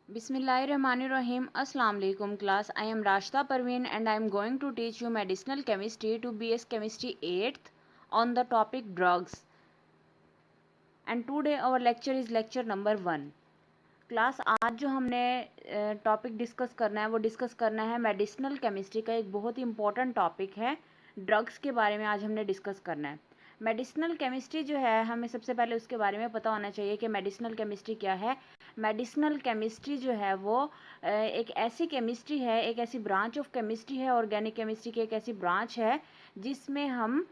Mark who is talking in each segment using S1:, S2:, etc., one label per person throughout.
S1: Bismillahirrahmanirrahim. Assalamu alaikum class. I am Rashta Parveen and I am going to teach you medicinal chemistry to BS Chemistry 8th on the topic drugs. And today our lecture is lecture number 1. Class आज जो हमने topic discuss करना है वो discuss करना है medicinal chemistry का एक बहुत ही इंपॉर्टेंट टॉपिक है। ड्रग्स के बारे में आज हमने डिस्कस करना है। मेडिसिनल केमिस्ट्री जो है हमें सबसे पहले उसके बारे में पता होना चाहिए कि मेडिसिनल केमिस्ट्री क्या है। मेडिसिनल केमिस्ट्री जो है वो एक ऐसी केमिस्ट्री है, एक ऐसी ब्रांच ऑफ केमिस्ट्री है, ऑर्गेनिक केमिस्ट्री की एक ऐसी ब्रांच है जिसमें हम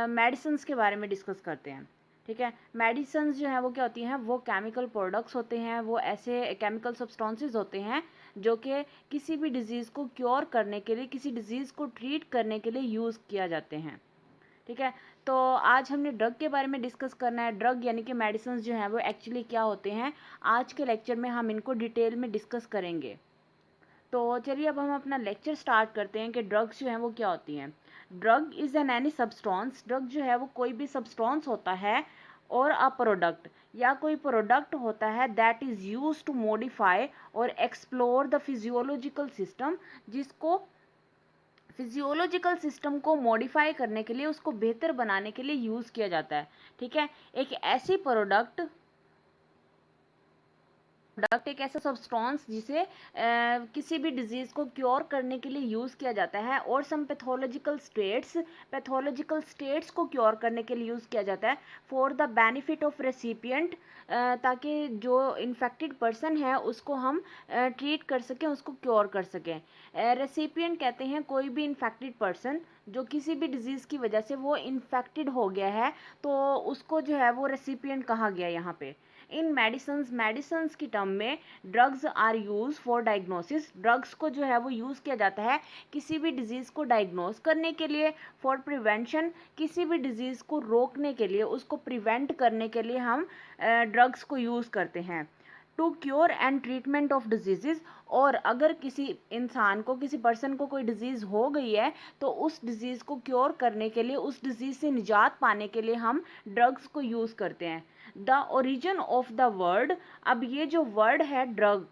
S1: मेडिसिन्स के बारे में डिस्कस करते हैं। ठीक है, मेडिसिन्स जो है वो क्या होती हैं, वो केमिकल प्रोडक्ट्स होते हैं, वो ऐसे केमिकल सब्सटेंसेस होते हैं जो कि किसी भी डिजीज़ को क्योर करने के लिए, किसी डिजीज़ को ट्रीट करने के लिए यूज़ किया जाते हैं। ठीक है, तो आज हमने ड्रग के बारे में डिस्कस करना है। ड्रग यानी कि मेडिसिन्स जो हैं वो एक्चुअली क्या होते हैं, आज के लेक्चर में हम इनको डिटेल में डिस्कस करेंगे। तो चलिए अब हम अपना लेक्चर स्टार्ट करते हैं कि ड्रग्स जो हैं वो क्या होती हैं। Drug is an any substance, drug जो है वो कोई भी सब्सटेंस होता है और अ प्रोडक्ट या कोई प्रोडक्ट होता है that is use to modify और एक्सप्लोर द फिजियोलॉजिकल सिस्टम, जिसको फिजियोलॉजिकल सिस्टम को मॉडिफाई करने के लिए, उसको बेहतर बनाने के लिए यूज़ किया जाता है। ठीक है, एक ऐसी प्रोडक्ट एक ऐसा सब्सटेंस जिसे किसी भी डिजीज़ को क्योर करने के लिए यूज़ किया जाता है, और सम पैथोलॉजिकल स्टेट्स को क्योर करने के लिए यूज़ किया जाता है for the benefit of recipient, ताकि जो इन्फेक्टेड पर्सन है उसको हम ट्रीट कर सकें, उसको क्योर कर सकें। रेसिपिएंट कहते हैं कोई भी इन्फेक्टेड पर्सन जो किसी भी डिजीज़ की वजह से वो इन्फेक्टेड हो गया है, तो उसको जो है वो रेसिपिएंट कहा गया यहाँ पे। इन मेडिसिन्स की टर्म में drugs are use for diagnosis, drugs को जो है वो यूज़ किया जाता है किसी भी डिजीज़ को डायग्नोस करने के लिए, फॉर प्रिवेंशन, किसी भी डिजीज़ को रोकने के लिए, उसको प्रिवेंट करने के लिए हम ड्रग्स को यूज़ करते हैं। To cure and treatment of disease, और अगर किसी इंसान को, किसी पर्सन को कोई डिज़ीज़ हो गई है तो उस डिज़ीज़ को क्योर करने के लिए, उस डिज़ीज़ से निजात पाने के लिए हम ड्रग्स को यूज़ करते हैं। The origin of the word, अब ये जो वर्ड है drug,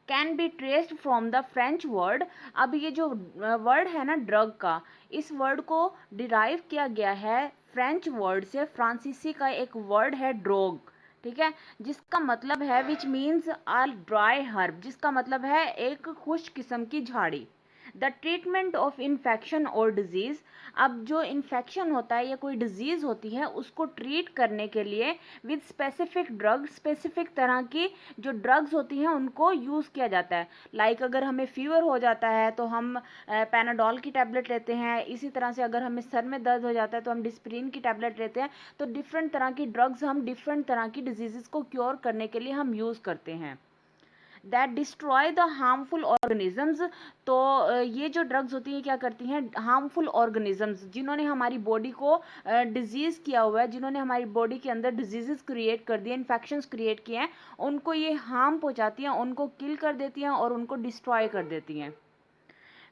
S1: can be traced from the French word, अब ये जो वर्ड है ना ड्रग का, इस वर्ड को डिराइव किया गया है फ्रेंच वर्ड से। फ्रांसीसी का एक वर्ड है ड्रोग, ठीक है, जिसका मतलब है which means a dry herb, जिसका मतलब है एक खुश किस्म की झाड़ी। द ट्रीटमेंट ऑफ इन्फेक्शन और डिजीज़, अब जो इन्फेक्शन होता है या कोई डिजीज़ होती है उसको ट्रीट करने के लिए विद स्पेसिफिक ड्रग, स्पेसिफिक तरह की जो ड्रग्स होती हैं उनको यूज़ किया जाता है। लाइक अगर हमें फीवर हो जाता है तो हम पैनाडोल की टैबलेट लेते हैं, इसी तरह से अगर हमें सर में दर्द हो जाता है तो हम डिस्प्रिन की टैबलेट लेते हैं। तो डिफरेंट तरह की ड्रग्स हम डिफरेंट तरह की डिजीज़ को क्योर करने के लिए हम यूज़ करते हैं। That destroy the harmful organisms, तो ये जो ड्रग्स होती है क्या करती हैं, हार्मफुल ऑर्गेनिजम्स, जिन्होंने हमारी बॉडी को डिजीज़ किया हुआ है, जिन्होंने हमारी बॉडी के अंदर डिजीज़ क्रिएट कर दिए, इन्फेक्शंस क्रिएट किए हैं, उनको ये हार्म पहुंचाती हैं, उनको किल कर देती हैं और उनको डिस्ट्रॉय कर देती हैं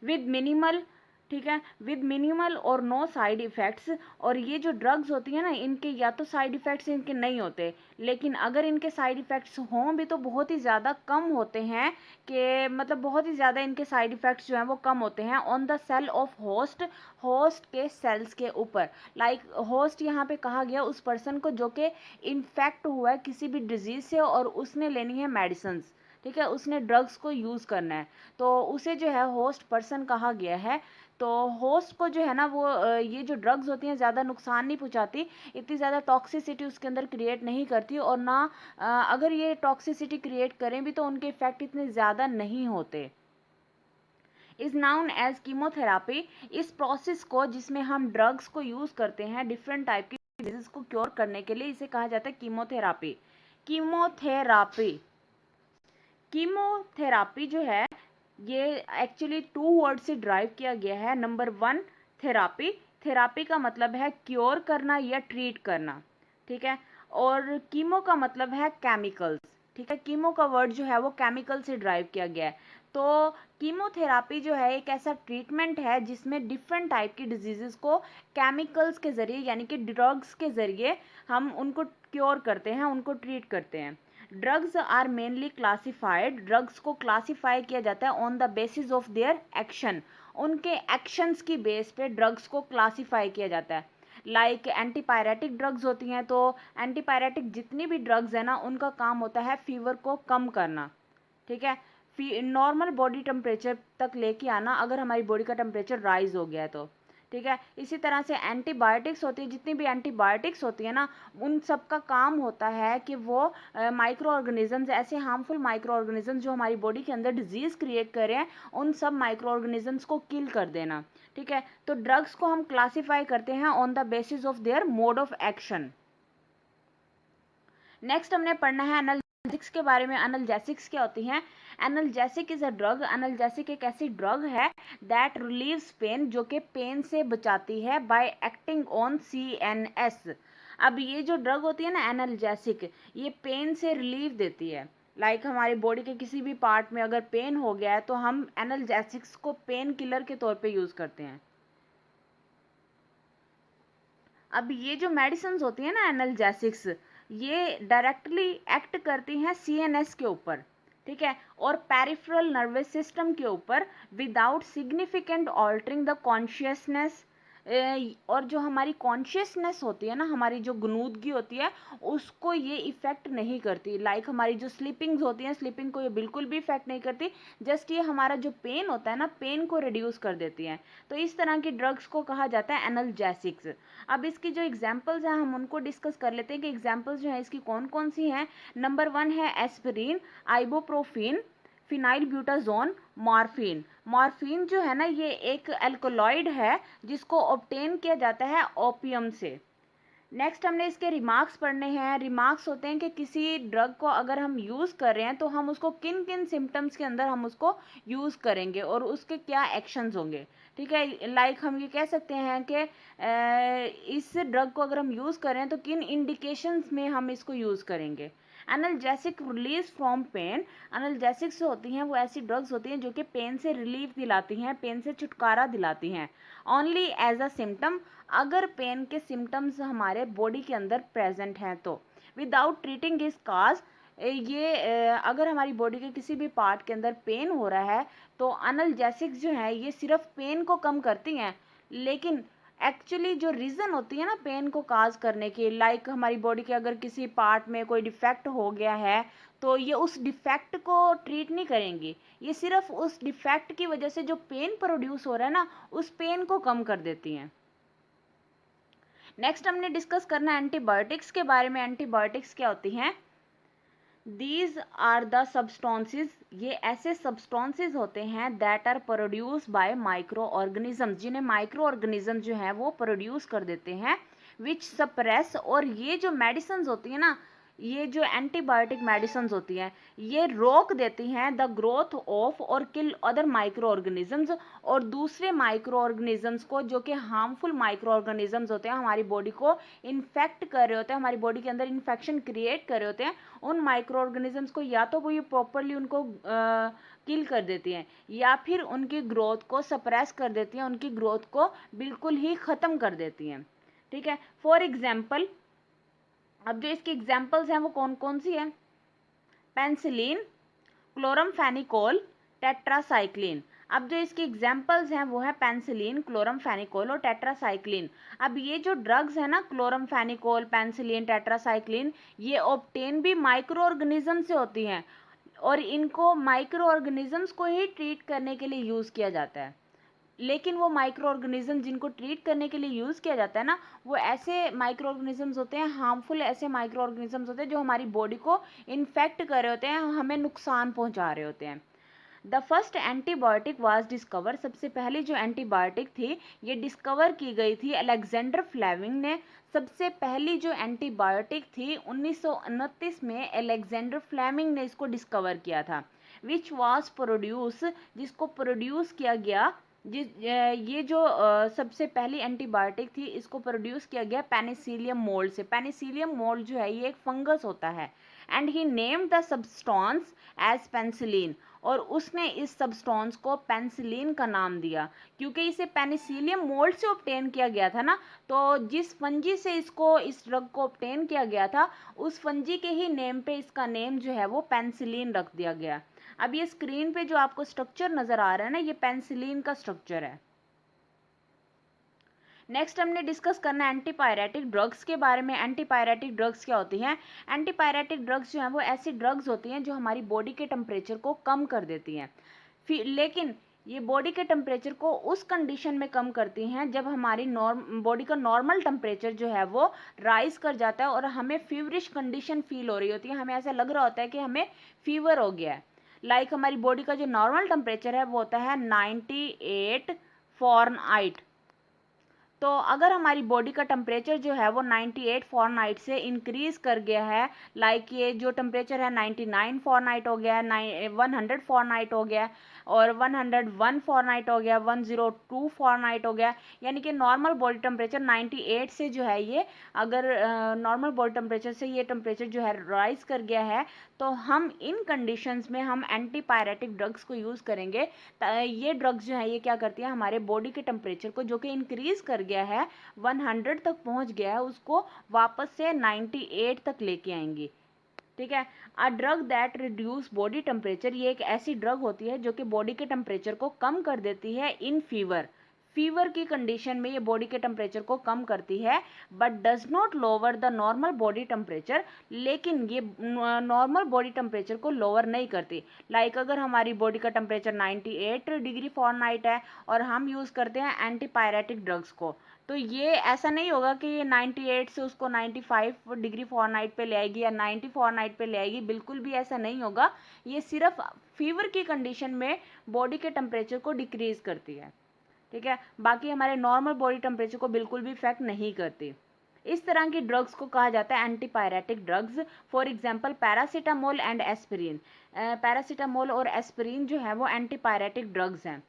S1: विद मिनिमल, ठीक है, विद मिनिमल और नो साइड इफ़ेक्ट्स। और ये जो ड्रग्स होती हैं ना, इनके या तो साइड इफ़ेक्ट्स इनके नहीं होते, लेकिन अगर इनके साइड इफ़ेक्ट्स हों भी तो बहुत ही ज़्यादा कम होते हैं, कि मतलब बहुत ही ज़्यादा इनके साइड इफ़ेक्ट्स जो हैं वो कम होते हैं on the cell of host, host के सेल्स के ऊपर। लाइक होस्ट यहाँ पे कहा गया उस पर्सन को जो कि इन्फेक्ट हुआ है किसी भी डिजीज़ से और उसने लेनी है मेडिसिन्स, ठीक है, उसने ड्रग्स को यूज़ करना है, तो उसे जो है होस्ट पर्सन कहा गया है। तो होस्ट को जो है ना वो ये जो ड्रग्स होती हैं ज़्यादा नुकसान नहीं पहुंचाती, इतनी ज़्यादा टॉक्सिसिटी उसके अंदर क्रिएट नहीं करती, और ना अगर ये टॉक्सिसिटी क्रिएट करें भी तो उनके इफ़ेक्ट इतने ज़्यादा नहीं होते। इज़ नाउन एज कीमोथेरापी, इस प्रोसेस को जिसमें हम ड्रग्स को यूज़ करते हैं डिफरेंट टाइप की डिजीज़ को क्योर करने के लिए, इसे कहा जाता है कीमोथेरापी। कीमोथेरापी, कीमोथेरापी जो है ये एक्चुअली 2 वर्ड से ड्राइव किया गया है। नंबर 1 थेरापी, थेरापी का मतलब है क्योर करना या ट्रीट करना, ठीक है, और कीमो का मतलब है केमिकल्स, ठीक है, कीमो का वर्ड जो है वो केमिकल से ड्राइव किया गया है। तो कीमोथेरापी जो है एक ऐसा ट्रीटमेंट है जिसमें डिफरेंट टाइप की डिजीज़ को केमिकल्स के ज़रिए यानी कि ड्रग्स के ज़रिए हम उनको क्योर करते हैं, उनको ट्रीट करते हैं। Drugs are mainly classified, drugs को क्लासीफाई किया जाता है on the basis of their action, उनके एक्शंस की बेस पे ड्रग्स को क्लासीफाई किया जाता है। लाइक एंटीपायरेटिक ड्रग्स होती हैं, तो एंटीपायरेटिक जितनी भी ड्रग्स है ना उनका काम होता है फीवर को कम करना, ठीक है, नॉर्मल बॉडी टेम्परेचर तक लेके आना अगर हमारी बॉडी का टेम्परेचर राइज हो गया है तो, ठीक है। इसी तरह से एंटीबायोटिक्स होती है, जितनी भी एंटीबायोटिक्स होती है ना उन सब का काम होता है कि वो माइक्रो ऑर्गेनिजम्स, ऐसे हार्मफुल माइक्रो ऑर्गेनिजम्स जो हमारी बॉडी के अंदर डिजीज़ क्रिएट कर रहे हैं उन सब माइक्रो ऑर्गेनिजम्स को किल कर देना, ठीक है। तो ड्रग्स को हम क्लासीफाई करते हैं on the basis of there mode of action. Next हमने पढ़ना है एनाल्जेसिक्स के बारे में। एनाल्जेसिक्स क्या होती हैं? Analgesic is a drug, analgesic एक ऐसी ड्रग है दैट रिलीव्स पेन, जो कि पेन से बचाती है, बाय एक्टिंग ऑन CNS। अब ये जो ड्रग होती है ना एनाल्जेसिक, ये पेन से रिलीफ देती है। लाइक हमारी बॉडी के किसी भी पार्ट में अगर पेन हो गया है तो हम एनाल्जेसिक्स को पेन किलर के तौर पे यूज़ करते हैं। अब ये जो मेडिसिन होती है ना एनाल्जेसिक्स, ये डायरेक्टली एक्ट करती हैं CNS के ऊपर, ठीक है, और पेरिफेरल नर्वस सिस्टम के ऊपर without significant altering the consciousness. और जो हमारी कॉन्शियसनेस होती है ना, हमारी जो गनूदगी होती है उसको ये इफ़ेक्ट नहीं करती। लाइक हमारी जो स्लीपिंग्स होती हैं, स्लीपिंग को ये बिल्कुल भी इफ़ेक्ट नहीं करती। जस्ट ये हमारा जो पेन होता है ना, पेन को रिड्यूस कर देती हैं। तो इस तरह की ड्रग्स को कहा जाता है एनाल्जेसिक्स। अब इसकी जो एग्जांपल्स हैं हम उनको डिस्कस कर लेते हैं कि एग्जांपल्स जो हैं इसकी कौन कौन सी हैं। नंबर 1 है aspirin, आइबोप्रोफिन, phenyl butazone, morphine. Morphine जो है ना ये एक एल्कोलॉइड है जिसको ऑब्टेन किया जाता है ओपियम से। नेक्स्ट हमने इसके रिमार्क्स पढ़ने हैं। रिमार्क्स होते हैं कि किसी ड्रग को अगर हम यूज़ कर रहे हैं तो हम उसको किन किन सिम्टम्स के अंदर हम उसको यूज़ करेंगे और उसके क्या एक्शंस होंगे, ठीक है। लाइक हम ये कह सकते हैं कि इस ड्रग को अगर हम यूज़ कर रहे हैं तो किन इंडिकेशंस में हम इसको यूज़ करेंगे। Analgesic release from pain, analgesics जो होती हैं वो ऐसी ड्रग्स होती हैं जो कि पेन से रिलीफ दिलाती हैं, पेन से छुटकारा दिलाती हैं। ओनली एज अ सिम्टम, अगर पेन के सिम्टम्स हमारे बॉडी के अंदर प्रेजेंट हैं तो। विदाउट ट्रीटिंग इस काज, ये अगर हमारी बॉडी के किसी भी पार्ट के अंदर पेन हो रहा है तो एनाल्जेसिक्स जो है ये सिर्फ पेन को कम करती हैं, लेकिन एक्चुअली जो रीज़न होती है ना पेन को काज करने की, लाइक हमारी बॉडी के अगर किसी पार्ट में कोई डिफेक्ट हो गया है तो ये उस डिफेक्ट को ट्रीट नहीं करेंगी, ये सिर्फ उस डिफेक्ट की वजह से जो पेन प्रोड्यूस हो रहा है ना उस पेन को कम कर देती हैं। नेक्स्ट हमने डिस्कस करना है एंटीबायोटिक्स के बारे में। एंटीबायोटिक्स क्या होती हैं? दीज आर द सब्सटेंसेस, ये ऐसे सब्सटेंसेस होते हैं that are produce by micro organisms, जिन्हें माइक्रो ऑर्गेनिज्म जो है वो प्रोड्यूस कर देते हैं, विच सप्रेस। और ये जो मेडिसिन होती है ना, ये जो एंटीबायोटिक मेडिसिन होती हैं ये रोक देती हैं द ग्रोथ ऑफ और किल अदर माइक्रो ऑर्गेनिजम्स, और दूसरे माइक्रो ऑर्गेनिजम्स को जो कि हार्मफुल माइक्रो ऑर्गेनिजम्स होते हैं, हमारी बॉडी को इन्फेक्ट कर रहे होते हैं, हमारी बॉडी के अंदर इन्फेक्शन क्रिएट कर रहे होते हैं, उन माइक्रो ऑर्गेनिजम्स को या तो वो ये प्रॉपरली उनको किल कर देती हैं या फिर उनकी ग्रोथ को सप्रेस कर देती हैं, उनकी ग्रोथ को बिल्कुल ही ख़त्म कर देती हैं, ठीक है। फॉर एग्जाम्पल, अब जो इसकी एग्जाम्पल्स हैं वो कौन कौन सी हैं? Penicillin, chloramphenicol, tetracycline. अब जो इसकी एग्जाम्पल्स हैं वो है पेंसिलिन, क्लोरमफेनिकोल और टेट्रासाइक्लिन। अब ये जो ड्रग्स है ना क्लोरमफेनिकोल, पेंसिलिन, टेट्रासाइक्लिन, ये ऑब्टेन भी माइक्रो ऑर्गेनिज्म से होती हैं और इनको माइक्रो ऑर्गेनिजम्स को ही ट्रीट करने के लिए यूज़ किया जाता है। लेकिन वो माइक्रो ऑर्गेनिज्म जिनको ट्रीट करने के लिए यूज़ किया जाता है ना, वो ऐसे माइक्रो ऑर्गेनिजम्स होते हैं, हार्मफुल ऐसे माइक्रो ऑर्गेनिजम्स होते हैं जो हमारी बॉडी को इन्फेक्ट कर रहे होते हैं, हमें नुकसान पहुंचा रहे होते हैं। The first antibiotic was discover, सबसे पहली जो एंटीबायोटिक थी ये डिस्कवर की गई थी अलेक्जेंडर फ्लेमिंग ने। सबसे पहली जो एंटीबायोटिक थी 1929 में अलेक्जेंडर फ्लेमिंग ने इसको डिस्कवर किया था। विच वाज प्रोड्यूस, जिसको प्रोड्यूस किया गया, ये जो सबसे पहली एंटीबायोटिक थी इसको प्रोड्यूस किया गया पेनिसिलियम मोल्ड से। पेनिसिलियम मोल्ड जो है ये एक फंगस होता है and he named the substance as penicillin, और उसने इस सब्सटेंस को पेनिसिलिन का नाम दिया क्योंकि इसे पेनिसिलियम मोल्ड से ऑब्टेन किया गया था ना। तो जिस फंजी से इस ड्रग को ऑब्टेन किया गया था उस फंजी के ही नेम पे इसका नेम जो है वो पेनिसिलिन रख दिया गया। अब ये स्क्रीन पे जो आपको स्ट्रक्चर नजर आ रहा है ना, ये पेनिसिलिन का स्ट्रक्चर है। नेक्स्ट हमने डिस्कस करना है एंटीपायरेटिक ड्रग्स के बारे में। एंटीपायरेटिक ड्रग्स क्या होती हैं? एंटीपायरेटिक ड्रग्स जो हैं वो ऐसी ड्रग्स होती हैं जो हमारी बॉडी के टेम्परेचर को कम कर देती हैं। फिर लेकिन ये बॉडी के टेम्परेचर को उस कंडीशन में कम करती हैं जब हमारी बॉडी का नॉर्मल टेम्परेचर जो है वो राइज कर जाता है और हमें फीवरिश कंडीशन फील हो रही होती है, हमें ऐसा लग रहा होता है कि हमें फीवर हो गया है। लाइक हमारी बॉडी का जो नॉर्मल टेम्परेचर है वो होता है 98 फॉरेनहाइट। तो अगर हमारी बॉडी का टेम्परेचर जो है वो 98 फॉरेनहाइट से इंक्रीज कर गया है, लाइक ये जो टेम्परेचर है 99 फॉरेनहाइट हो गया है, 100 फॉरेनहाइट हो गया है, और 101 फॉरेनहाइट हो गया, 102 फॉरेनहाइट हो गया, यानी कि नॉर्मल बॉडी टेम्परेचर 98 से जो है ये, अगर नॉर्मल बॉडी टेम्परेचर से ये टेम्परेचर जो है राइज कर गया है, तो हम इन कंडीशंस में हम एंटीपायरेटिक ड्रग्स को यूज़ करेंगे। ये ड्रग्स जो है ये क्या करती है, हमारे बॉडी के टेम्परेचर को जो कि इंक्रीज कर गया है 100 तक पहुंच गया है उसको वापस से 98 तक लेके आएंगी। ठीक है। A drug that reduce body temperature, ये एक ऐसी ड्रग होती है जो कि बॉडी के टेम्परेचर को कम कर देती है इन फीवर की कंडीशन में ये बॉडी के टेम्परेचर को कम करती है, but does not lower the normal body temperature, लेकिन ये नॉर्मल बॉडी टेम्परेचर को लोअर नहीं करती। लाइक अगर हमारी बॉडी का टेम्परेचर 98 डिग्री फॉरेनहाइट है और हम यूज़ करते हैं एंटीपायरेटिक ड्रग्स को, तो ये ऐसा नहीं होगा कि ये 98 से उसको 95 डिग्री फॉरेनहाइट पे ले आएगी या 90 फॉरेनहाइट पे ले आएगी, बिल्कुल भी ऐसा नहीं होगा। ये सिर्फ फीवर की कंडीशन में बॉडी के टेम्परेचर को डिक्रीज करती है। ठीक है, बाकी हमारे नॉर्मल बॉडी टेम्परेचर को बिल्कुल भी इफेक्ट नहीं करती। इस तरह की ड्रग्स को कहा जाता है antipyretic drugs. For example paracetamol and aspirin. Paracetamol और एस्पिरिन जो है वो एंटीपायरेटिक ड्रग्स हैं।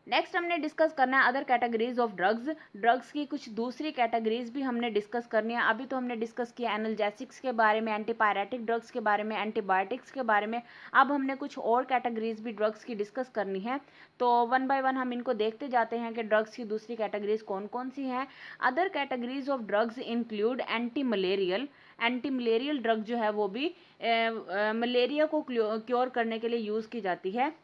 S1: नेक्स्ट हमने डिस्कस करना है अदर कैटेगरीज ऑफ ड्रग्स की कुछ दूसरी कैटेगरीज भी हमने डिस्कस करनी है। अभी तो हमने डिस्कस किया एनाल्जेसिक्स के बारे में, एंटीपायरेटिक ड्रग्स के बारे में, एंटीबायोटिक्स के बारे में। अब हमने कुछ और कैटेगरीज भी ड्रग्स की डिस्कस करनी है, तो वन बाय वन हम इनको देखते जाते हैं कि ड्रग्स की दूसरी कैटेगरीज कौन कौन सी हैं। Other categories of drugs include anti malarial drug जो है वो भी मलेरिया को क्योर करने के लिए यूज़ की जाती है।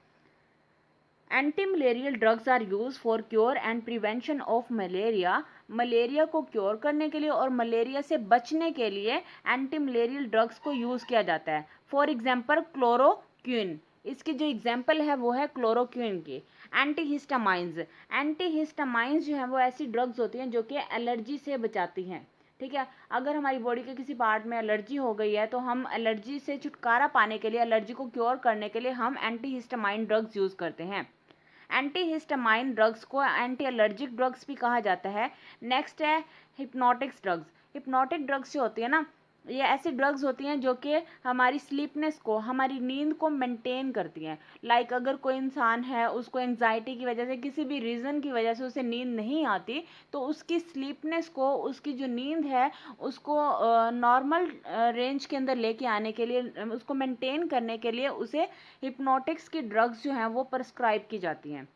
S1: Anti-malarial drugs are use for cure and prevention of malaria. Malaria को क्योर करने के लिए और मलेरिया से बचने के लिए एंटी-मलेरियल ड्रग्स को यूज़ किया जाता है। फॉर एग्जांपल क्लोरोक्विन, इसकी जो एग्जांपल है वो है क्लोरोक्विन की। एंटीहिस्टामाइंस जो है वो ऐसी ड्रग्स होती हैं जो कि एलर्जी से बचाती हैं। ठीक है, अगर हमारी बॉडी के किसी पार्ट में एलर्जी हो गई है तो हम एलर्जी से छुटकारा पाने के लिए, एलर्जी को क्योर करने के लिए हम एंटीहिस्टामाइन ड्रग्स यूज़ करते हैं। एंटीहिस्टामाइन ड्रग्स को एंटी एलर्जिक ड्रग्स भी कहा जाता है। नेक्स्ट है हिप्नोटिक्स ड्रग्स। हिप्नोटिक ड्रग्स जो होती है ना, ये ऐसी ड्रग्स होती हैं जो कि हमारी स्लीपनेस को, हमारी नींद को मेंटेन करती हैं। लाइक अगर कोई इंसान है, उसको एंजाइटी की वजह से, किसी भी रीज़न की वजह से उसे नींद नहीं आती, तो उसकी स्लीपनेस को, उसकी जो नींद है उसको नॉर्मल रेंज के अंदर लेके आने के लिए, उसको मेंटेन करने के लिए उसे हिप्नोटिक्स की ड्रग्स जो हैं वो प्रिस्क्राइब की जाती हैं।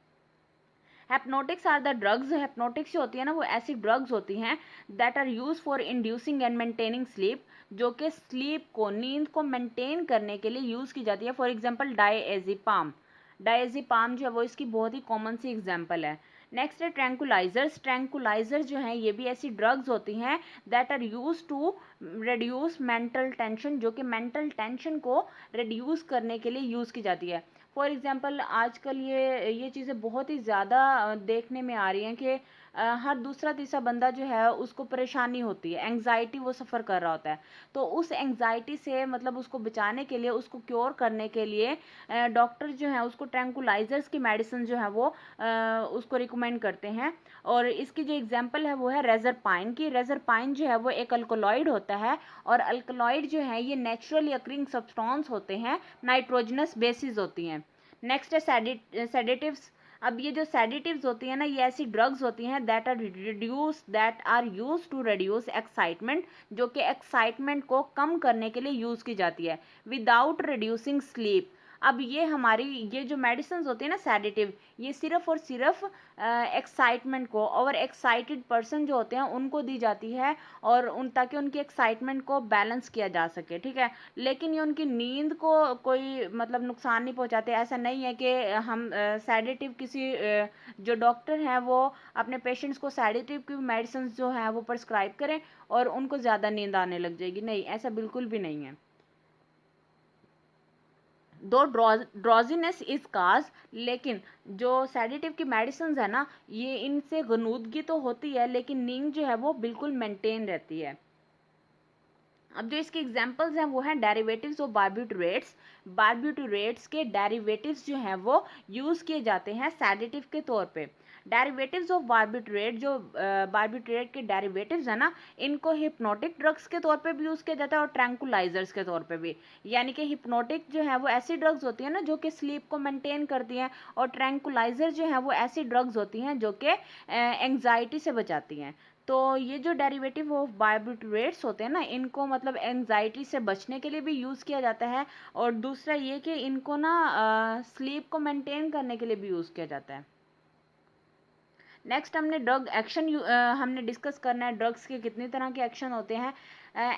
S1: Hypnotics are the drugs, hypnotics जो होती है ना वो ऐसी ड्रग्स होती हैं that are use for inducing and maintaining sleep, जो कि स्लीप को, नींद को मेंटेन करने के लिए यूज़ की जाती है। फॉर एग्जांपल डायजेपाम जो है वो इसकी बहुत ही कॉमन सी एग्जांपल है। नेक्स्ट है ट्रैंकुलाइजर्स जो हैं ये भी ऐसी ड्रग्स होती हैं that are use to reduce mental tension, जो कि मेंटल टेंशन को रिड्यूस करने के लिए यूज़ की जाती है। फॉर एग्जांपल आजकल ये चीज़ें बहुत ही ज़्यादा देखने में आ रही हैं कि हर दूसरा तीसरा बंदा जो है उसको परेशानी होती है, एंग्जाइटी वो सफ़र कर रहा होता है। तो उस एंग्जाइटी से मतलब उसको बचाने के लिए, उसको क्योर करने के लिए डॉक्टर जो है उसको ट्रैंकुलाइजर्स की मेडिसिन जो है वो उसको रिकमेंड करते हैं। और इसकी जो एग्जांपल है वो है रेजरपाइन की। रेजरपाइन जो है वो एक अल्कोलॉइड होता है, और अल्कोलॉइड जो है ये नेचुरली अकरिंग सब्सटेंस होते हैं, नाइट्रोजनस बेसिस होती हैं। नेक्स्ट है सेडेटिव्स। अब ये जो सेडेटिव्स होती हैं ना, ये ऐसी ड्रग्स होती हैं that are use to reduce excitement, जो कि एक्साइटमेंट को कम करने के लिए यूज़ की जाती है, विदाउट रिड्यूसिंग स्लीप। अब ये हमारी ये जो मेडिसिन होती है ना सेडेटिव, ये सिर्फ और सिर्फ एक्साइटमेंट को, ओवर एक्साइटेड पर्सन जो होते हैं उनको दी जाती है, और ताकि उनकी एक्साइटमेंट को बैलेंस किया जा सके, ठीक है। लेकिन ये उनकी नींद को कोई मतलब नुकसान नहीं पहुंचाते। ऐसा नहीं है कि हम सेडेटिव किसी जो डॉक्टर हैं वो अपने पेशेंट्स को सेडेटिव की मेडिसिन जो है वो प्रिस्क्राइब करें और उनको ज़्यादा नींद आने लग जाएगी, नहीं, ऐसा बिल्कुल भी नहीं है। दो ड्रॉजीनेस इज काज, लेकिन जो सेडेटिव की मेडिसिन है ना, ये इनसे गनूदगी तो होती है लेकिन नींद जो है वो बिल्कुल मेंटेन रहती है। अब जो इसके एग्जांपल्स हैं वो हैं डेरिवेटिव्स ऑफ बारबिटूरेट्स। बारबिटूरेट्स के डेरिवेटिव्स जो हैं वो यूज़ किए जाते हैं सेडेटिव के तौर पे। डेरिवेटिव्स ऑफ बारबिटूरेट, जो बारबिटूरेट के डेरिवेटिव्स है ना, इनको हिप्नोटिक ड्रग्स के तौर पे भी यूज़ किया जाता है और ट्रैंकुलाइजर्स के तौर पे भी। यानी कि हिप्नोटिक जो है वो ऐसी ड्रग्स होती है ना जो कि स्लीप को मेंटेन करती हैं, और ट्रैंकुलाइजर जो है वो ऐसी ड्रग्स होती हैं जो कि एंग्जाइटी से बचाती हैं। तो ये जो डेरिवेटिव ऑफ बारबिटूरेट्स होते हैं ना, इनको मतलब एंजाइटी से बचने के लिए भी यूज़ किया जाता है, और दूसरा ये कि इनको ना स्लीप को मेंटेन करने के लिए भी यूज़ किया जाता है। नेक्स्ट हमने ड्रग एक्शन हमने डिस्कस करना है, ड्रग्स के कितनी तरह के एक्शन होते हैं।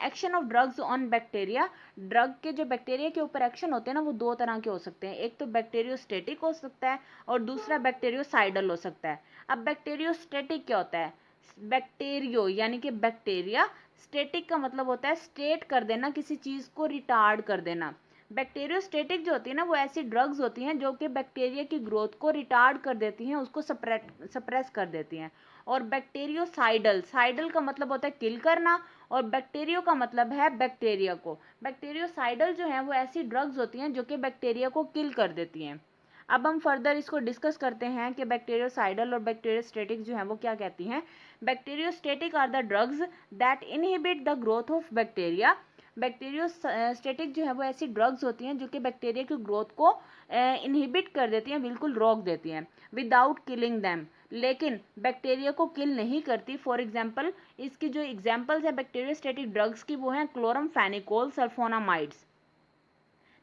S1: Action of drugs on bacteria, drug के जो बैक्टीरिया के ऊपर एक्शन होते हैं ना वो दो तरह के हो सकते हैं, एक तो बैक्टीरियोस्टेटिक हो सकता है और दूसरा बैक्टीरियोसाइडल हो सकता है। अब बैक्टीरियोस्टेटिक क्या होता है? बैक्टीरियो यानी कि बैक्टीरिया, स्टेटिक का मतलब होता है स्टेट कर देना, किसी चीज़ को रिटार्ड कर देना। बैक्टीरियोस्टेटिक जो होती है ना वो ऐसी ड्रग्स होती हैं जो कि बैक्टीरिया की ग्रोथ को रिटार्ड कर देती हैं, उसको सप्रेस कर देती हैं। और बैक्टीरियोसाइडल, साइडल का मतलब होता है किल करना, और बैक्टीरियो का मतलब है बैक्टीरिया को। बैक्टीरियोसाइडल जो है वो ऐसी ड्रग्स होती हैं जो कि बैक्टीरिया को किल कर देती हैं। अब हम फर्दर इसको डिस्कस करते हैं कि बैक्टीरियोसाइडल और बैक्टीरियोस्टेटिक जो है वो क्या कहती हैं। Bacteriostatic are the drugs that inhibit the growth of bacteria. Bacteriostatic जो है वो ऐसी ड्रग्स होती हैं जो कि बैक्टीरिया की ग्रोथ को इनहिबिट कर देती हैं, बिल्कुल रोक देती हैं, विदाउट किलिंग दैम, लेकिन बैक्टीरिया को किल नहीं करती। फॉर एग्जांपल, इसकी जो एग्जांपल्स है बैक्टीरियोस्टेटिक ड्रग्स की वो हैं क्लोरमफेनिकोल, सल्फोनामाइड्स।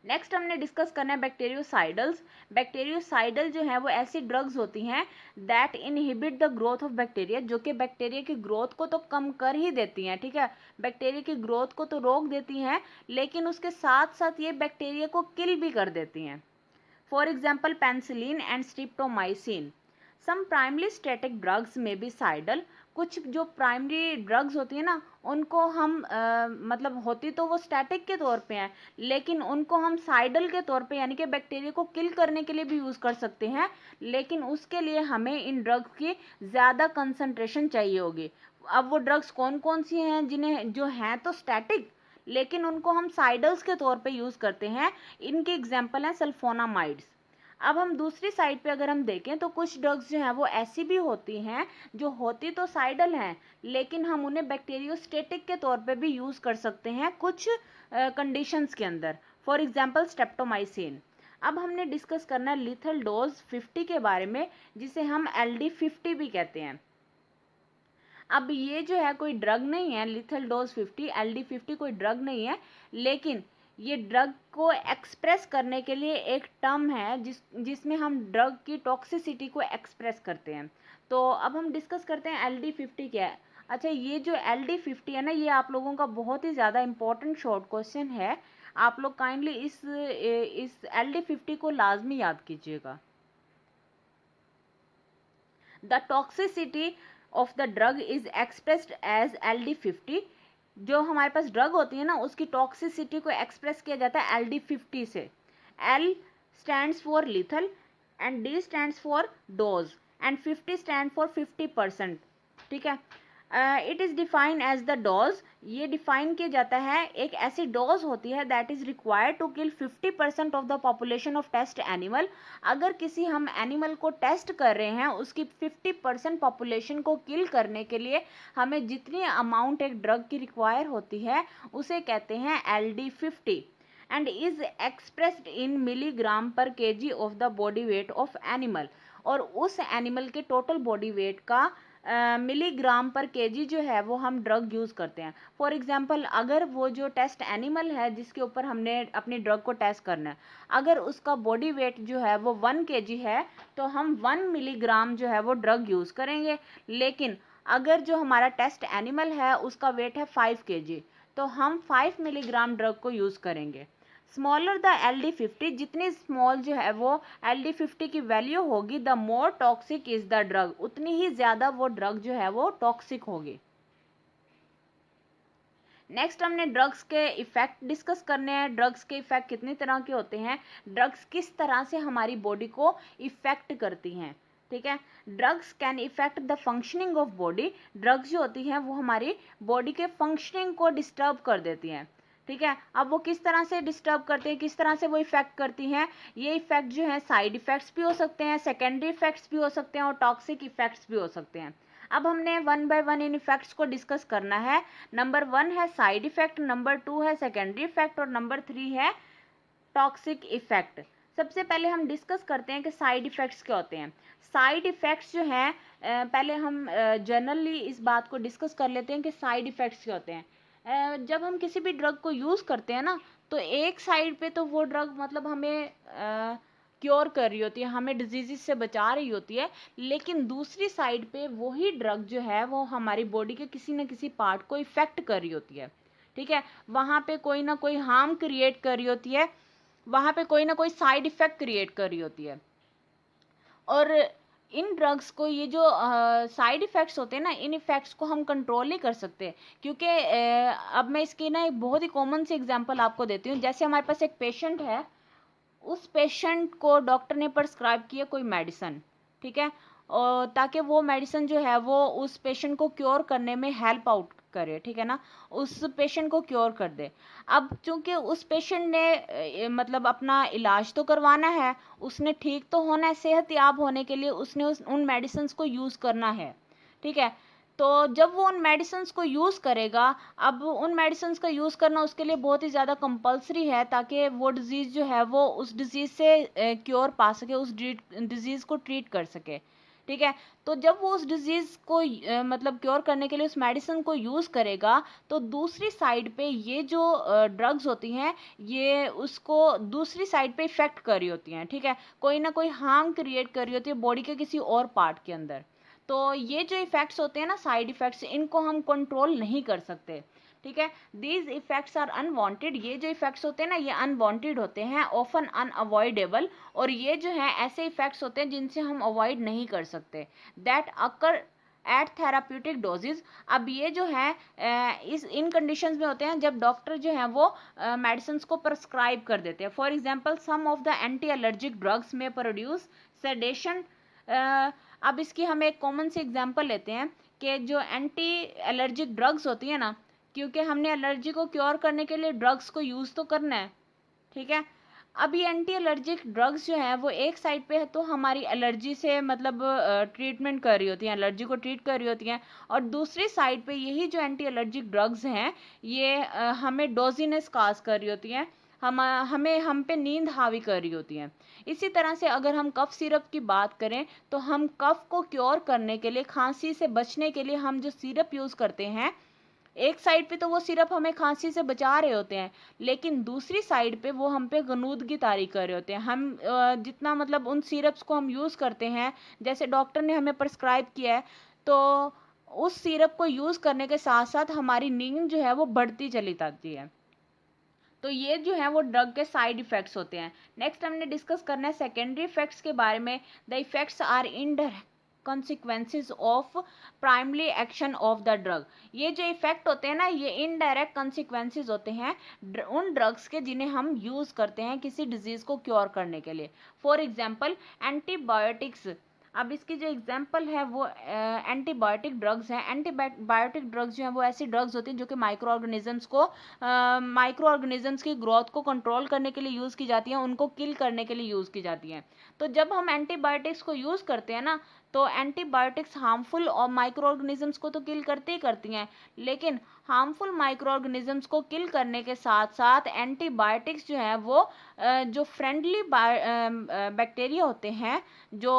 S1: नेक्स्ट हमने डिस्कस करना है बैक्टीरियोसाइडल्स। बैक्टीरियोसाइडल जो है वो ऐसी ड्रग्स होती हैं that inhibit the growth of bacteria, जो कि बैक्टीरिया की ग्रोथ को तो कम कर ही देती हैं, ठीक है, बैक्टीरिया की ग्रोथ को तो रोक देती हैं, लेकिन उसके साथ साथ ये बैक्टीरिया को किल भी कर देती हैं। For example penicillin and streptomycin. Some primary static drugs may be cidal, कुछ जो प्राइमरी ड्रग्स होती है ना उनको हम मतलब होती तो वो स्टैटिक के तौर पे हैं, लेकिन उनको हम साइडल के तौर पे यानी कि बैक्टीरिया को किल करने के लिए भी यूज़ कर सकते हैं, लेकिन उसके लिए हमें इन ड्रग्स की ज़्यादा कंसंट्रेशन चाहिए होगी। अब वो ड्रग्स कौन कौन सी हैं जिन्हें जो हैं तो स्टैटिक, लेकिन उनको हम साइडल्स के तौर पे यूज़ करते हैं। इनके एग्जाम्पल हैं सल्फोनामाइड्स। अब हम दूसरी साइड पे अगर हम देखें तो कुछ ड्रग्स जो हैं वो ऐसी भी होती हैं जो होती तो साइडल हैं, लेकिन हम उन्हें बैक्टीरियोस्टेटिक के तौर पे भी यूज़ कर सकते हैं कुछ कंडीशंस के अंदर। For example streptomycin. अब हमने डिस्कस करना है लीथल डोज 50 के बारे में, जिसे हम LD50 भी कहते हैं। अब ये जो है कोई ड्रग नहीं है, लीथल डोज 50 LD50 कोई ड्रग नहीं है, लेकिन ये ड्रग को एक्सप्रेस करने के लिए एक टर्म है जिसमें हम ड्रग की टॉक्सिसिटी को एक्सप्रेस करते हैं। तो अब हम डिस्कस करते हैं LD50 क्या है। अच्छा, ये जो LD50 है ना, ये आप लोगों का बहुत ही ज़्यादा इंपॉर्टेंट शॉर्ट क्वेश्चन है। आप लोग काइंडली इस LD50 को लाजमी याद कीजिएगा। The toxicity of the drug is expressed as LD50। जो हमारे पास ड्रग होती है ना उसकी टॉक्सिसिटी को एक्सप्रेस किया जाता है LD50 से। L stands for lethal and D stands for dose and 50 stand for 50%, ठीक है। It is defined as the dose, ये डिफाइन किया जाता है, एक ऐसी डोज होती है that is required to kill 50% of the population of test animal. अगर किसी हम एनिमल को टेस्ट कर रहे हैं उसकी 50% पॉपुलेशन को किल करने के लिए हमें जितनी अमाउंट एक ड्रग की रिक्वायर होती है उसे कहते हैं LD50 and is expressed in milligram पर kg of the body weight of animal. और उस एनिमल के टोटल बॉडी वेट का मिलीग्राम पर केजी जो है वो हम ड्रग यूज़ करते हैं। फॉर एग्जांपल अगर वो जो टेस्ट एनिमल है जिसके ऊपर हमने अपनी ड्रग को टेस्ट करना है, अगर उसका बॉडी वेट जो है वो 1 केजी है तो हम 1 मिलीग्राम जो है वो ड्रग यूज़ करेंगे। लेकिन अगर जो हमारा टेस्ट एनिमल है उसका वेट है 5 केजी तो हम 5 मिलीग्राम ड्रग को यूज़ करेंगे। स्मॉलर द LD50, जितनी स्मॉल जो है वो LD50 की वैल्यू होगी, the more toxic is the drug, उतनी ही ज़्यादा वो ड्रग जो है वो टॉक्सिक होगी। नेक्स्ट हमने ड्रग्स के इफेक्ट डिस्कस करने हैं। ड्रग्स के इफेक्ट कितनी तरह के होते हैं, ड्रग्स किस तरह से हमारी बॉडी को इफेक्ट करती हैं। ठीक है, drugs can effect the functioning of body, drugs जो होती हैं वो हमारी बॉडी के फंक्शनिंग को डिस्टर्ब कर देती हैं। ठीक है, अब वो किस तरह से डिस्टर्ब करते हैं, किस तरह से वो इफेक्ट करती हैं, ये इफेक्ट जो है साइड इफेक्ट्स भी हो सकते हैं, सेकेंडरी इफेक्ट्स भी हो सकते हैं और टॉक्सिक इफेक्ट्स भी हो सकते हैं। अब हमने 1 बाय 1 इन इफेक्ट्स को डिस्कस करना है। नंबर 1 है साइड इफेक्ट, नंबर 2 है सेकेंडरी इफेक्ट और नंबर 3 है टॉक्सिक इफेक्ट। सबसे पहले हम डिस्कस करते हैं कि साइड इफेक्ट्स क्या होते हैं। साइड इफेक्ट्स जो हैं, पहले हम जनरली इस बात को डिस्कस कर लेते हैं कि साइड इफेक्ट्स क्या होते हैं। जब हम किसी भी ड्रग को यूज़ करते हैं ना, तो एक साइड पे तो वो ड्रग मतलब हमें क्योर कर रही होती है, हमें डिजीज़ से बचा रही होती है, लेकिन दूसरी साइड पे वही ड्रग जो है वो हमारी बॉडी के किसी न किसी पार्ट को इफ़ेक्ट कर रही होती है। ठीक है, वहाँ पे कोई ना कोई हार्म क्रिएट कर रही होती है, वहाँ पे कोई ना कोई साइड इफ़ेक्ट क्रिएट कर रही होती है। और इन ड्रग्स को ये जो साइड इफ़ेक्ट्स होते हैं ना, इन इफ़ेक्ट्स को हम कंट्रोल नहीं कर सकते, क्योंकि अब मैं इसकी ना एक बहुत ही कॉमन सी एग्जांपल आपको देती हूँ। जैसे हमारे पास एक पेशेंट है, उस पेशेंट को डॉक्टर ने प्रिस्क्राइब किया कोई मेडिसिन, ठीक है, और ताकि वो मेडिसिन जो है वो उस पेशेंट को क्योर करने में हेल्प आउट करे, ठीक है ना, उस पेशेंट को क्योर कर दे। अब चूंकि उस पेशेंट ने मतलब अपना इलाज तो करवाना है, उसने ठीक तो होना है, सेहत याब होने के लिए उसने उन मेडिसिन को यूज़ करना है। ठीक है, तो जब वो उन मेडिसिन्स को यूज़ करेगा, अब उन मेडिसिन्स का यूज़ करना उसके लिए बहुत ही ज़्यादा कंपल्सरी है, ताकि वो डिज़ीज़ जो है वो उस डिज़ीज़ से क्योर पा सके, उस डिज़ीज़ को ट्रीट कर सके। ठीक है, तो जब वो उस डिज़ीज़ को मतलब क्योर करने के लिए उस मेडिसिन को यूज़ करेगा, तो दूसरी साइड पे ये जो ड्रग्स होती हैं ये उसको दूसरी साइड पे इफ़ेक्ट कर रही होती हैं। ठीक है, कोई ना कोई हार्म क्रिएट कर रही होती है बॉडी के किसी और पार्ट के अंदर। तो ये जो इफ़ेक्ट्स होते हैं ना, साइड इफ़ेक्ट्स, इनको हम कंट्रोल नहीं कर सकते। ठीक है, दीज इफ़ेक्ट्स आर अनवांटेड, ये जो इफ़ेक्ट्स होते हैं ना ये अनवांटेड होते हैं, ऑफन अनअवॉइडेबल, और ये जो है ऐसे इफ़ेक्ट्स होते हैं जिनसे हम अवॉइड नहीं कर सकते। That occur at therapeutic dosages, अब ये जो है इस इन कंडीशंस में होते हैं जब डॉक्टर जो है वो मेडिसिन को प्रिस्क्राइब कर देते हैं। For example some of the anti allergic drugs may produce sedation. अब इसकी हम एक कॉमन सी एग्जांपल लेते हैं कि जो एंटी एलर्जिक ड्रग्स होती है ना, क्योंकि हमने एलर्जी को क्योर करने के लिए ड्रग्स को यूज़ तो करना है। ठीक है, अब ये एंटी एलर्जिक ड्रग्स जो है वो एक साइड पे है तो हमारी एलर्जी से मतलब ट्रीटमेंट कर रही होती हैं, एलर्जी को ट्रीट कर रही होती हैं, और दूसरी साइड पे यही जो एंटी एलर्जिक ड्रग्स हैं ये हमें डोजीनेस काज कर रही होती हैं, हम पे नींद हावी कर रही होती हैं। इसी तरह से अगर हम कफ सिरप की बात करें तो हम कफ को क्योर करने के लिए, खांसी से बचने के लिए हम जो सिरप यूज़ करते हैं, एक साइड पे तो वो सिरप हमें खांसी से बचा रहे होते हैं, लेकिन दूसरी साइड पे वो हम पे गनूदगी तारी कर रहे होते हैं। हम जितना मतलब उन सिरप्स को हम यूज़ करते हैं जैसे डॉक्टर ने हमें प्रिस्क्राइब किया है, तो उस सिरप को यूज़ करने के साथ साथ हमारी नींद जो है वो बढ़ती चली जाती है। तो ये जो है वो ड्रग के साइड इफ़ेक्ट्स होते हैं। नेक्स्ट हमने डिस्कस करना है सेकेंडरी इफ़ेक्ट्स के बारे में। The effects are indirect consequences of primary action of the drug. ये जो इफेक्ट होते हैं ना ये इनडायरेक्ट consequences होते हैं उन ड्रग्स के जिन्हें हम यूज़ करते हैं किसी डिजीज़ को क्योर करने के लिए। फॉर एग्जांपल एंटीबायोटिक्स, अब इसकी जो एग्जांपल है वो एंटीबायोटिक ड्रग्स हैं। एंटीबायोटिक ड्रग्स जो हैं वो ऐसी ड्रग्स होती हैं जो कि माइक्रो ऑर्गेनिजम्स की ग्रोथ को कंट्रोल करने के लिए यूज़ की जाती हैं, उनको किल करने के लिए यूज़ की जाती हैं। तो जब हम एंटीबायोटिक्स को यूज़ करते हैं ना, तो एंटीबायोटिक्स हार्मफुल और माइक्रो ऑर्गेनिजम्स को तो किल करती ही करती हैं, लेकिन हार्मफुल माइक्रो ऑर्गेनिजम्स को किल करने के साथ साथ एंटीबायोटिक्स जो है वो जो फ्रेंडली बैक्टीरिया होते हैं, जो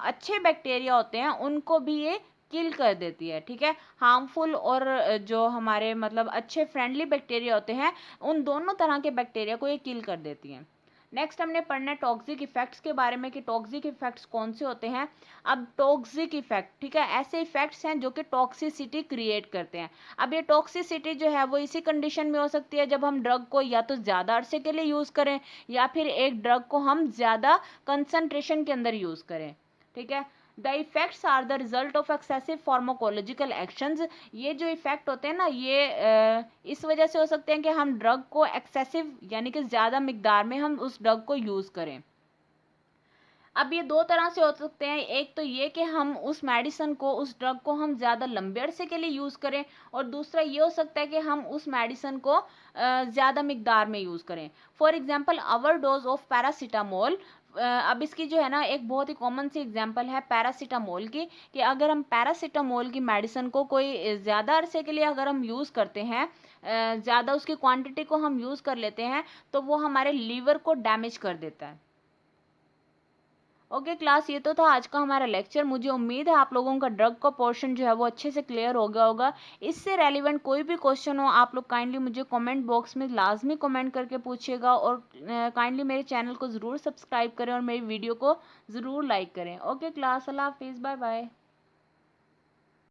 S1: अच्छे बैक्टीरिया होते हैं, उनको भी ये किल कर देती है। ठीक है, हार्मफुल और जो हमारे मतलब अच्छे फ्रेंडली बैक्टीरिया होते हैं, उन दोनों तरह के बैक्टीरिया को ये किल कर देती हैं। नेक्स्ट हमने पढ़ना है टॉक्सिक इफेक्ट्स के बारे में कि टॉक्सिक इफेक्ट्स कौन से होते हैं। अब टॉक्सिक इफेक्ट, ठीक है, ऐसे इफेक्ट्स हैं जो कि टॉक्सिसिटी क्रिएट करते हैं। अब ये टॉक्सिसिटी जो है वो इसी कंडीशन में हो सकती है जब हम ड्रग को या तो ज़्यादा अरसे के लिए यूज़ करें, या फिर एक ड्रग को हम ज़्यादा कंसंट्रेशन के अंदर यूज़ करें। ठीक है, the effects are the result of excessive pharmacological actions. ये जो इफेक्ट होते हैं ना, ये इस वजह से हो सकते हैं कि हम ड्रग को एक्सेसिव यानी कि ज़्यादा मिकदार में हम उस ड्रग को यूज़ करें। अब ये दो तरह से हो सकते हैं, एक तो ये कि हम उस मेडिसिन को, उस ड्रग को हम ज़्यादा लंबे अरसे के लिए यूज़ करें, और दूसरा ये हो सकता है कि हम उस मेडिसिन को ज़्यादा मिकदार में यूज़ करें। For example overdose of paracetamol. अब इसकी जो है ना एक बहुत ही कॉमन सी एग्जांपल है पैरासीटामोल की, कि अगर हम पैरासीटामोल की मेडिसिन को कोई ज़्यादा अरसे के लिए अगर हम यूज़ करते हैं, ज़्यादा उसकी क्वांटिटी को हम यूज़ कर लेते हैं, तो वो हमारे लीवर को डैमेज कर देता है। ओके क्लास, ये तो था आज का हमारा लेक्चर। मुझे उम्मीद है आप लोगों का ड्रग का पोर्शन जो है वो अच्छे से क्लियर हो गया होगा। इससे रेलिवेंट कोई भी क्वेश्चन हो, आप लोग काइंडली मुझे कमेंट बॉक्स में लाजमी कमेंट करके पूछिएगा, और काइंडली मेरे चैनल को ज़रूर सब्सक्राइब करें और मेरी वीडियो को ज़रूर लाइक करें। ओके क्लास, अल्लाह हाफिज़, बाय बाय।